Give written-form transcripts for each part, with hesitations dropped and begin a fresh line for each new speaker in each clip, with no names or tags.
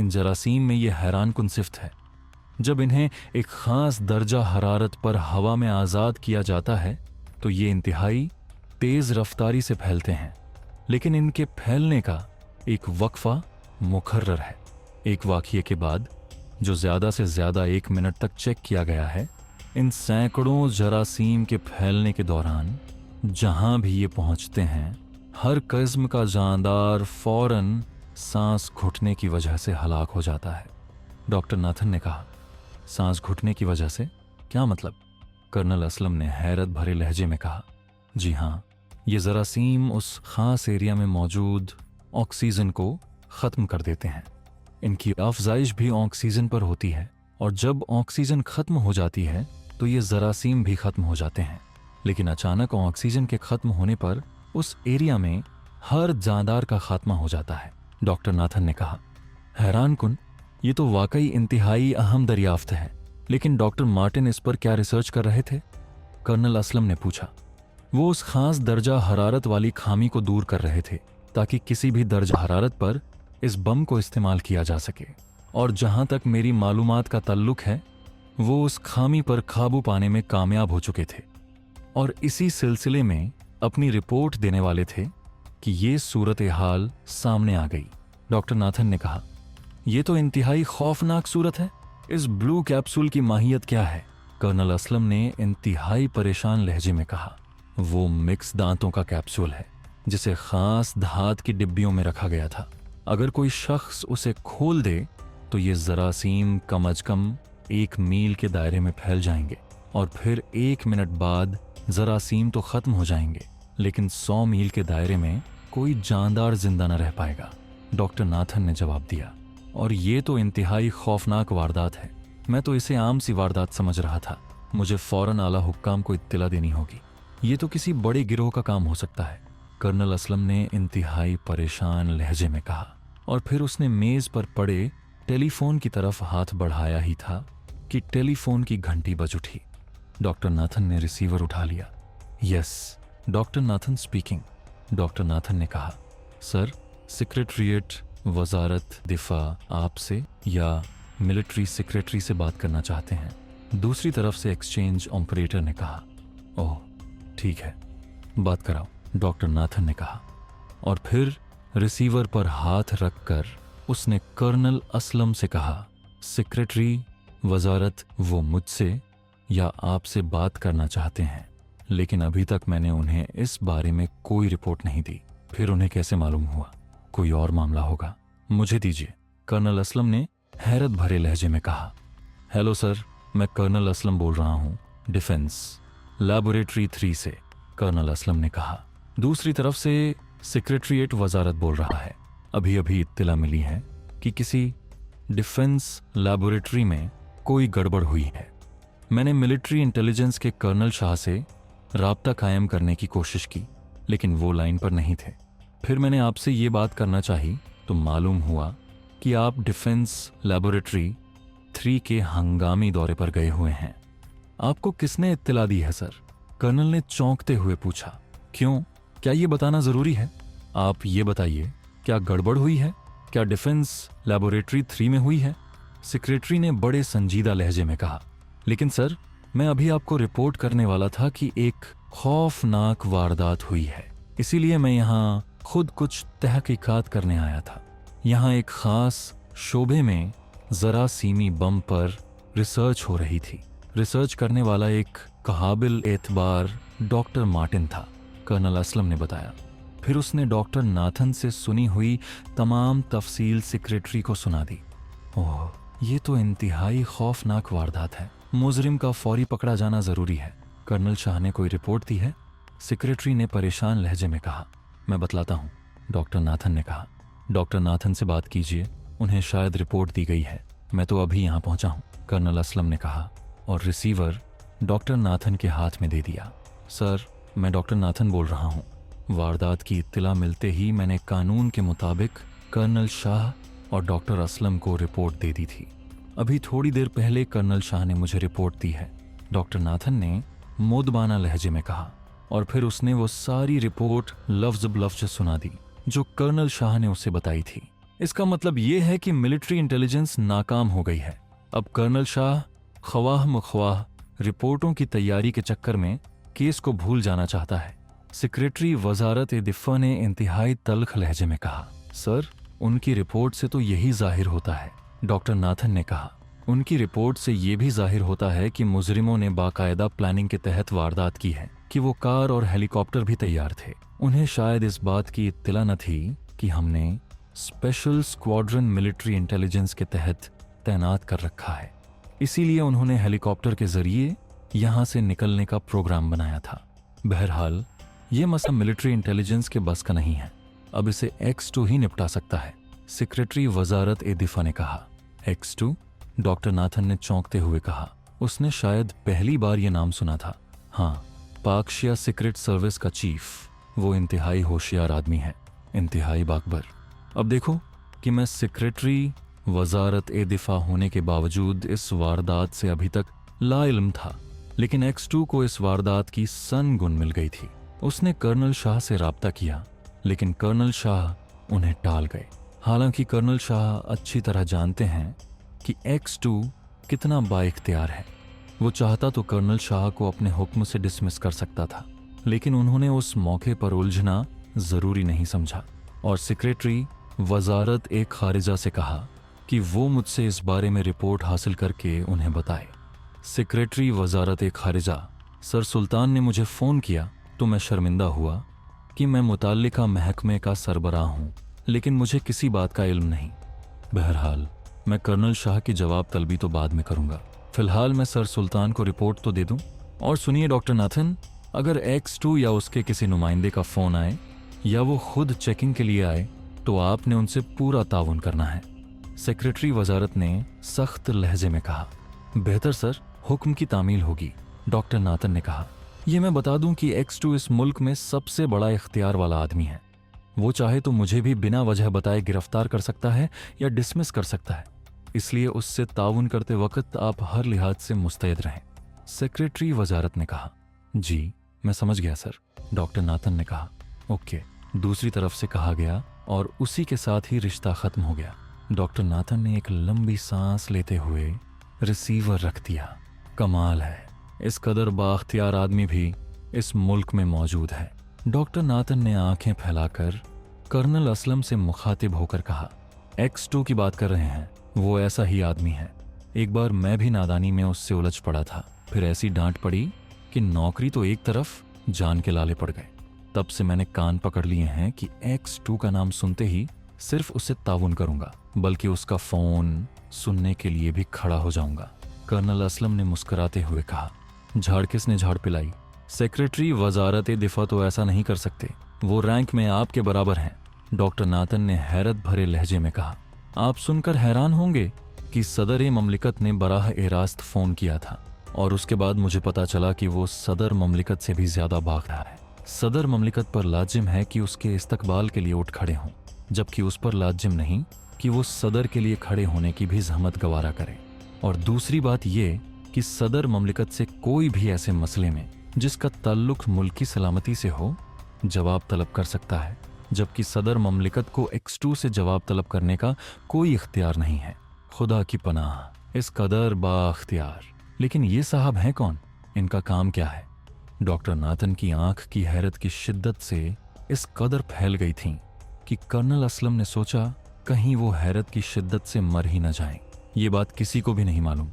इन जरासीम में ये हैरानकुन सिफ्त है, जब इन्हें एक ख़ास दर्जा हरारत पर हवा में आज़ाद किया जाता है तो ये इंतहाई तेज़ रफ्तारी से फैलते हैं, लेकिन इनके फैलने का एक वक्फा मुकर्रर है। एक वाक़ये के बाद, जो ज़्यादा से ज़्यादा 1 मिनट तक चेक किया गया है, इन सैकड़ों जरासीम के फैलने के दौरान जहां भी ये पहुंचते हैं, हर किस्म का जानदार फौरन सांस घुटने की वजह से हलाक हो जाता है। डॉक्टर नाथन ने कहा, सांस घुटने की वजह से? क्या मतलब? कर्नल असलम ने हैरत भरे लहजे में कहा, जी हाँ, ये जरासीम उस खास एरिया में मौजूद ऑक्सीजन को ख़त्म कर देते हैं। इनकी अफजाइश भी ऑक्सीजन पर होती है, और जब ऑक्सीजन ख़त्म हो जाती है तो ये जरासीम भी ख़त्म हो जाते हैं। लेकिन अचानक ऑक्सीजन के ख़त्म होने पर उस एरिया में हर जानदार का खात्मा हो जाता है, डॉक्टर नाथन ने कहा। हैरानकुन, ये तो वाकई इंतहाई अहम दरियाफ्त है। लेकिन डॉक्टर मार्टिन इस पर क्या रिसर्च कर रहे थे? कर्नल असलम ने पूछा। वो उस खास दर्जा हरारत वाली खामी को दूर कर रहे थे ताकि किसी भी दर्जा हरारत पर इस बम को इस्तेमाल किया जा सके, और जहां तक मेरी मालूमात का ताल्लुक है, वो उस खामी पर काबू पाने में कामयाब हो चुके थे और इसी सिलसिले में अपनी रिपोर्ट देने वाले थे कि ये सूरत हाल सामने आ गई। डॉक्टर नाथन ने कहा, यह तो इंतहाई खौफनाक सूरत है। इस ब्लू कैप्सूल की माहियत क्या है? कर्नल असलम ने इंतहाई परेशान लहजे में कहा, वो मिक्स दांतों का कैप्सूल है जिसे खास धात की डिब्बियों में रखा गया था। अगर कोई शख्स उसे खोल दे तो ये जरासीम कम अज कम 1 मील के दायरे में फैल जाएंगे, और फिर 1 मिनट बाद जरासीम तो खत्म हो जाएंगे, लेकिन 100 मील के दायरे में कोई जानदार जिंदा न रह पाएगा। डॉक्टर नाथन ने जवाब दिया, और ये तो इंतहाई खौफनाक वारदात है। मैं तो इसे आम सी वारदात समझ रहा था। मुझे फौरन आला हुक्काम को इत्तला देनी होगी। ये तो किसी बड़े गिरोह का काम हो सकता है, कर्नल असलम ने इंतहाई परेशान लहजे में कहा, और फिर उसने मेज पर पड़े टेलीफोन की तरफ हाथ बढ़ाया ही था कि टेलीफोन की घंटी बज उठी। डॉक्टर नाथन ने रिसीवर उठा लिया। Yes, doctor Nathan speaking. Doctor Nathan ने कहा, सर, सेक्रेटरीट वजारत दिफा आपसे या मिलिट्री सेक्रेटरी से बात करना चाहते हैं। दूसरी तरफ से एक्सचेंज ऑपरेटर ने कहा। ओह ठीक है, बात कराओ, डॉक्टर नाथन ने कहा, और फिर रिसीवर पर हाथ रखकर उसने कर्नल असलम से कहा, सेक्रेटरी वजारत वो मुझसे या आपसे बात करना चाहते हैं, लेकिन अभी तक मैंने उन्हें इस बारे में कोई रिपोर्ट नहीं दी। फिर उन्हें कैसे मालूम हुआ? कोई और मामला होगा। मुझे दीजिए, कर्नल असलम ने हैरत भरे लहजे में कहा। हेलो सर, मैं कर्नल असलम बोल रहा हूँ, डिफेंस लैबोरेटरी 3 से, कर्नल असलम ने कहा। दूसरी तरफ से सेक्रेटरीट वजारत बोल रहा है। अभी अभी इत्तला मिली है कि किसी डिफेंस लैबोरेटरी में कोई गड़बड़ हुई है। मैंने मिलिट्री इंटेलिजेंस के कर्नल शाह से राब्ता कायम करने की कोशिश की, लेकिन वो लाइन पर नहीं थे। फिर मैंने आपसे ये बात करना चाही तो मालूम हुआ कि आप डिफेंस लैबोरेटरी 3 के हंगामी दौरे पर गए हुए हैं। आपको किसने इत्तला दी है सर? कर्नल ने चौंकते हुए पूछा। क्यों, क्या ये बताना जरूरी है? आप ये बताइए, क्या गड़बड़ हुई है? क्या डिफेंस लैबोरेटरी 3 में हुई है? सेक्रेटरी ने बड़े संजीदा लहजे में कहा। लेकिन सर, मैं अभी आपको रिपोर्ट करने वाला था कि एक खौफनाक वारदात हुई है, इसीलिए मैं यहाँ खुद कुछ तहकीकात करने आया था। यहाँ एक खास शोबे में जरासीमी बम पर रिसर्च हो रही थी। रिसर्च करने वाला एक काबिल एतबार डॉक्टर मार्टिन था, कर्नल असलम ने बताया। फिर उसने डॉक्टर नाथन से सुनी हुई तमाम तफसील सेक्रेटरी को सुना दी। ओह, ये तो इंतहाई खौफनाक वारदात है। मुजरिम का फौरी पकड़ा जाना जरूरी है। कर्नल शाह ने कोई रिपोर्ट दी है? सेक्रेटरी ने परेशान लहजे में कहा। मैं बतलाता हूँ, डॉक्टर नाथन ने कहा। डॉक्टर नाथन से बात कीजिए, उन्हें शायद रिपोर्ट दी गई है। मैं तो अभी यहाँ पहुँचा हूँ, कर्नल असलम ने कहा, और रिसीवर डॉक्टर नाथन के हाथ में दे दिया। सर, मैं डॉक्टर नाथन बोल रहा हूँ। वारदात की इत्तला मिलते ही मैंने कानून के मुताबिक कर्नल शाह और डॉक्टर असलम को रिपोर्ट दे दी थी। अभी थोड़ी देर पहले कर्नल शाह ने मुझे रिपोर्ट दी है, डॉक्टर नाथन ने मोदबाना लहजे में कहा, और फिर उसने वो सारी रिपोर्ट लफ्ज ब लफ्ज सुना दी जो कर्नल शाह ने उसे बताई थी। इसका मतलब ये है कि मिलिट्री इंटेलिजेंस नाकाम हो गई है। अब कर्नल शाह ख्वाह मख्वाह रिपोर्टों की तैयारी के चक्कर में केस को भूल जाना चाहता है। सेक्रेटरी वजारत दिफा ने इंतहाई तल्ख लहजे में कहा, सर, उनकी रिपोर्ट से तो यही जाहिर होता है। डॉक्टर नाथन ने कहा, उनकी रिपोर्ट से ये भी जाहिर होता है कि मुजरिमों ने बाकायदा प्लानिंग के तहत वारदात की है, कि वो कार और हेलीकॉप्टर भी तैयार थे। उन्हें शायद इस बात की इत्तला न थी कि हमने स्पेशल स्क्वाड्रन मिलिट्री इंटेलिजेंस के तहत तैनात कर रखा है, इसीलिए उन्होंने हेलीकॉप्टर के जरिए यहां से निकलने का प्रोग्राम बनाया था। बहरहाल ये मसला मिलिट्री इंटेलिजेंस के बस का नहीं है, अब इसे X2 ही निपटा सकता है, सेक्रेटरी वजारत दिफा ने कहा। X2? डॉक्टर नाथन ने चौंकते हुए कहा। उसने शायद पहली बार ये नाम सुना था। हाँ, पाकशिया सीक्रेट सर्विस का चीफ, वो इंतहाई होशियार आदमी है, इंतहाई बाकबर। अब देखो कि मैं सेक्रेटरी वजारत दिफा होने के बावजूद इस वारदात से अभी तक लाइल्म था, लेकिन X2 को इस वारदात की सन गुन मिल गई थी। उसने कर्नल शाह से राब्ता किया, लेकिन कर्नल शाह उन्हें टाल गए। हालांकि कर्नल शाह अच्छी तरह जानते हैं कि X2 कितना बाइख्तियार है। वो चाहता तो कर्नल शाह को अपने हुक्म से डिसमिस कर सकता था, लेकिन उन्होंने उस मौके पर उलझना जरूरी नहीं समझा और सेक्रेटरी वजारत खारिजा से कहा कि वो मुझसे इस बारे में रिपोर्ट हासिल करके उन्हें बताए। सेक्रेटरी वजारत खारिजा, सर, सुल्तान ने मुझे फ़ोन किया तो मैं शर्मिंदा हुआ कि मैं मुताल्लिका महकमे का सरबराह हूँ, लेकिन मुझे किसी बात का इल्म नहीं। बहरहाल मैं कर्नल शाह की जवाब तलबी तो बाद में करूँगा, फिलहाल मैं सर सुल्तान को रिपोर्ट तो दे दूँ। और सुनिए डॉक्टर नाथन, अगर X2 या उसके किसी नुमाइंदे का फ़ोन आए या वो खुद चेकिंग के लिए आए तो आपने उनसे पूरा ताउन करना है, सेक्रेटरी वजारत ने सख्त लहजे में कहा। बेहतर सर, हुक्म की तामील होगी, डॉक्टर नाथन ने कहा। यह मैं बता दूं कि X2 इस मुल्क में सबसे बड़ा इख्तियार वाला आदमी है। वो चाहे तो मुझे भी बिना वजह बताए गिरफ्तार कर सकता है या डिसमिस कर सकता है, इसलिए उससे ताउन करते वक्त आप हर लिहाज से मुस्तैद रहें, सेक्रेटरी वजारत ने कहा। जी, मैं समझ गया सर, डॉक्टर नाथन ने कहा। ओके, दूसरी तरफ से कहा गया और उसी के साथ ही रिश्ता खत्म हो गया। डॉक्टर नाथन ने एक लंबी सांस लेते हुए रिसीवर रख दिया। कमाल है, इस कदर बाख्तियार आदमी भी इस मुल्क में मौजूद है। डॉक्टर नाथन ने आंखें फैलाकर कर्नल असलम से मुखातिब होकर कहा, X2 की बात कर रहे हैं, वो ऐसा ही आदमी है। एक बार मैं भी नादानी में उससे उलझ पड़ा था, फिर ऐसी डांट पड़ी कि नौकरी तो एक तरफ, जान के लाले पड़ गए। तब से मैंने कान पकड़ लिए हैं कि X2 का नाम सुनते ही सिर्फ उससे ताउन करूंगा, बल्कि उसका फोन सुनने के लिए भी खड़ा हो जाऊंगा। कर्नल असलम ने मुस्कुराते हुए कहा। झाड़ किसने झाड़ पिलाई? सेक्रेटरी वजारत दिफा तो ऐसा नहीं कर सकते, वो रैंक में आपके बराबर हैं, डॉक्टर नाथन ने हैरत भरे लहजे में कहा। आप सुनकर हैरान होंगे कि सदर ममलिकत ने बराह रास्त फोन किया था और उसके बाद मुझे पता चला कि वो सदर ममलिकत से भी ज्यादा भाग रहा है। सदर ममलिकत पर लाजिम है कि उसके इस्तकबाल के लिए उठ खड़े हों, जबकि उस पर लाजिम नहीं कि वो सदर के लिए खड़े होने की भी जहमत गवारा करे। और दूसरी बात ये कि सदर ममलिकत से कोई भी ऐसे मसले में जिसका ताल्लुक मुल्की सलामती से हो जवाब तलब कर सकता है, जबकि सदर ममलिकत को X2 से जवाब तलब करने का कोई इख्तियार नहीं है। खुदा की पनाह, इस कदर बाख्तियार। लेकिन ये साहब हैं कौन? इनका काम क्या है? डॉक्टर नाथन की आंख की हैरत की शिद्दत से इस कदर फैल गई थी कि कर्नल असलम ने सोचा कहीं वो हैरत की शिद्दत से मर ही न जाएं। ये बात किसी को भी नहीं मालूम,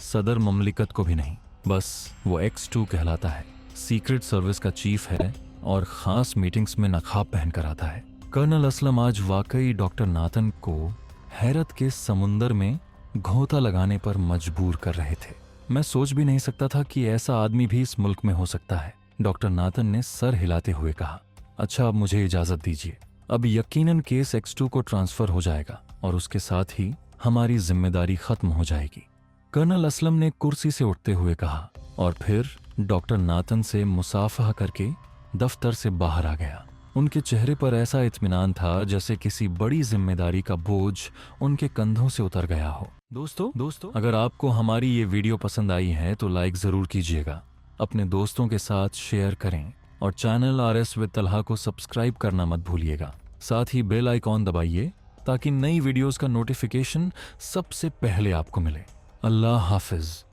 सदर ममलिकत को भी नहीं। बस वो X2 कहलाता है, सीक्रेट सर्विस का चीफ है और खास मीटिंग्स में नकाब पहन कर आता है। कर्नल असलम आज वाकई डॉक्टर नाथन को हैरत के समुंदर में घोंता लगाने पर मजबूर कर रहे थे। मैं सोच भी नहीं सकता था कि ऐसा आदमी भी इस मुल्क में हो सकता है, डॉक्टर नाथन ने सर हिलाते हुए कहा। अच्छा, अब मुझे इजाजत दीजिए। अब यकीनन केस X2 को ट्रांसफर हो जाएगा और उसके साथ ही हमारी जिम्मेदारी खत्म हो जाएगी, कर्नल असलम ने कुर्सी से उठते हुए कहा और फिर डॉक्टर नाथन से मुसाफहा करके दफ्तर से बाहर आ गया। उनके चेहरे पर ऐसा इत्मीनान था जैसे किसी बड़ी जिम्मेदारी का बोझ उनके कंधों से उतर गया हो। दोस्तों, अगर आपको हमारी ये वीडियो पसंद आई है तो लाइक जरूर कीजिएगा, अपने दोस्तों के साथ शेयर करें और चैनल RS विद तलहा को सब्सक्राइब करना मत भूलिएगा। साथ ही बेल आइकॉन दबाइए ताकि नई वीडियोस का नोटिफिकेशन सबसे पहले आपको मिले। अल्लाह हाफिज।